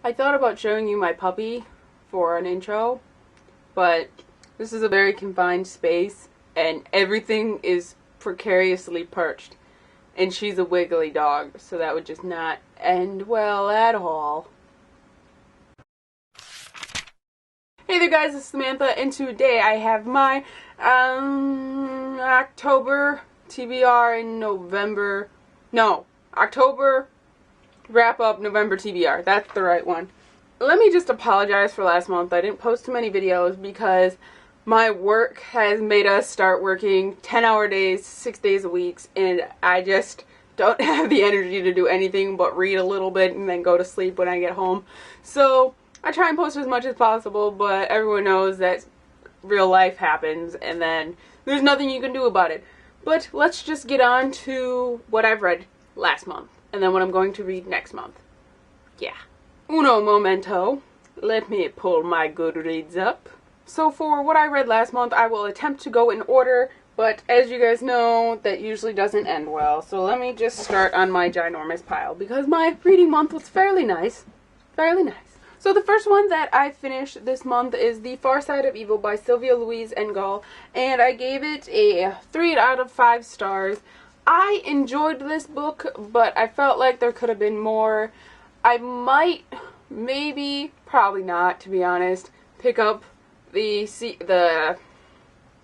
I thought about showing you my puppy for an intro, but this is a very confined space and everything is precariously perched. And she's a wiggly dog, so that would just not end well at all. Hey there guys, it's Samantha, and today I have my October TBR and October wrap-up, November TBR. That's the right one. Let me just apologize for last month. I didn't post too many videos because my work has made us start working 10-hour days, 6 days a week, and I just don't have the energy to do anything but read a little bit and then go to sleep when I get home. So I try and post as much as possible, but everyone knows that real life happens and then there's nothing you can do about it. But let's just get on to what I've read last month and then what I'm going to read next month. Yeah. Uno momento. Let me pull my Goodreads up. So for what I read last month, I will attempt to go in order, but as you guys know, that usually doesn't end well. So let me just start on my ginormous pile because my reading month was fairly nice. Fairly nice. So the first one that I finished this month is The Far Side of Evil by Sylvia Louise Engel, and I gave it a 3 out of 5 stars. I enjoyed this book, but I felt like there could have been more. I might, maybe, probably not, to be honest, pick up the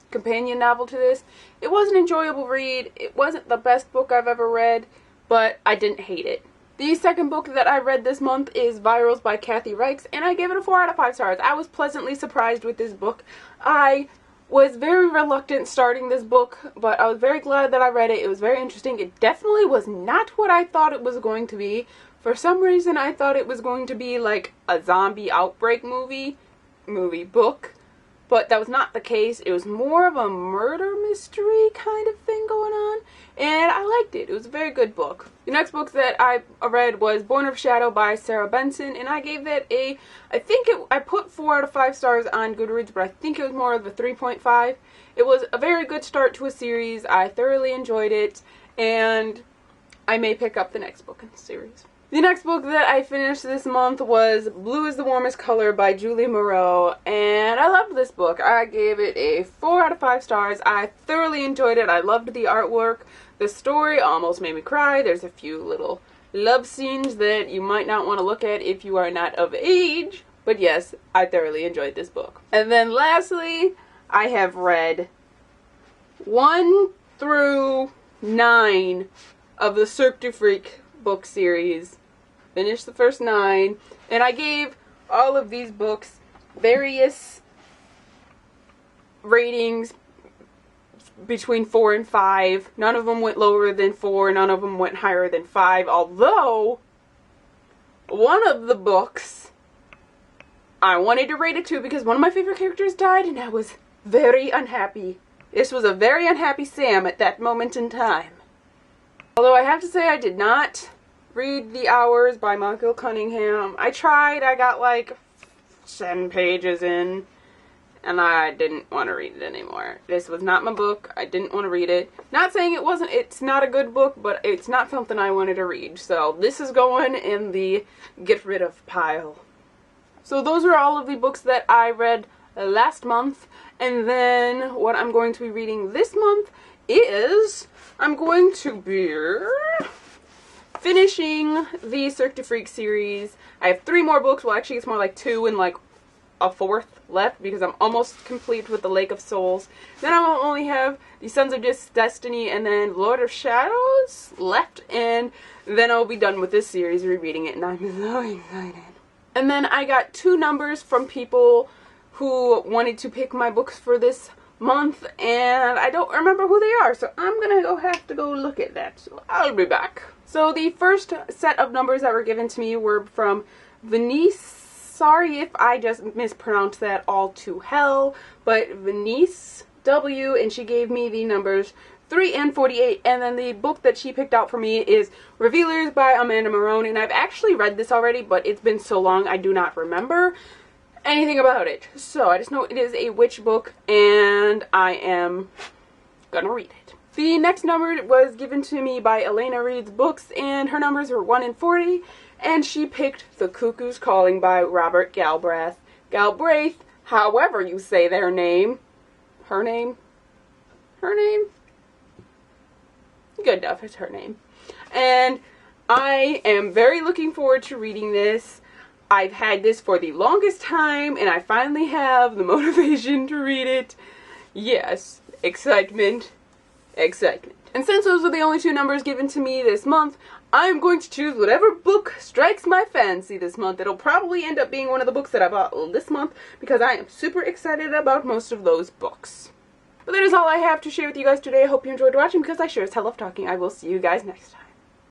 companion novel to this. It was an enjoyable read. It wasn't the best book I've ever read, but I didn't hate it. The second book that I read this month is Virals by Kathy Reichs, and I gave it a 4 out of 5 stars. I was pleasantly surprised with this book. I was very reluctant starting this book, but I was very glad that I read it. It was very interesting. It definitely was not what I thought it was going to be. For some reason, I thought it was going to be like a zombie outbreak book, but that was not the case. It was more of a murder mystery kind of thing going on, and I liked it. It was a very good book. The next book that I read was Born of Shadow by Sarah Benson, and I gave that I put 4 out of 5 stars on Goodreads, but I think it was more of a 3.5. It was a very good start to a series. I thoroughly enjoyed it, and I may pick up the next book in the series. The next book that I finished this month was Blue is the Warmest Color by Julie Moreau, and I loved this book. I gave it a 4 out of 5 stars. I thoroughly enjoyed it. I loved the artwork. The story almost made me cry. There's a few little love scenes that you might not want to look at if you are not of age, but yes, I thoroughly enjoyed this book. And then lastly, I have read 1 through 9 of the Cirque du Freak book series. Finished the first 9, and I gave all of these books various ratings between 4 and 5. None of them went lower than 4, none of them went higher than 5, although one of the books I wanted to rate it 2 because one of my favorite characters died and I was very unhappy. This was a very unhappy Sam at that moment in time. Although I have to say I did not read The Hours by Michael Cunningham. I tried. I got like 7 pages in and I didn't want to read it anymore. This was not my book. I didn't want to read it. Not saying it's not a good book, but it's not something I wanted to read. So this is going in the get rid of pile. So those are all of the books that I read last month, and then what I'm going to be reading this month is I'm going to be finishing the Cirque du Freak series. I have 3 more books. Well, actually, it's more like 2 and like a 4th left because I'm almost complete with the Lake of Souls. Then I will only have the Sons of Destiny and then Lord of Shadows left, and then I'll be done with this series, rereading it, and I'm so excited. And then I got 2 numbers from people who wanted to pick my books for this month, and I don't remember who they are, so I'm gonna have to go look at that. So I'll be back. So the first set of numbers that were given to me were from Venice. Sorry if I just mispronounced that all to hell, but Venice W, and she gave me the numbers 3 and 48, and then the book that she picked out for me is Revealers by Amanda Marone, and I've actually read this already, but it's been so long I do not remember anything about it. So I just know it is a witch book, and I am gonna read it. The next number was given to me by Elena Reed's Books, and her numbers were 1 and 40. and she picked The Cuckoo's Calling by Robert Galbraith. Galbraith, however you say their name. Her name? Her name? Good enough, it's her name. And I am very looking forward to reading this. I've had this for the longest time, and I finally have the motivation to read it. Yes, excitement, excitement. And since those are the only two numbers given to me this month, I'm going to choose whatever book strikes my fancy this month. It'll probably end up being one of the books that I bought this month, because I am super excited about most of those books. But that is all I have to share with you guys today. I hope you enjoyed watching, because I sure as hell love talking. I will see you guys next time.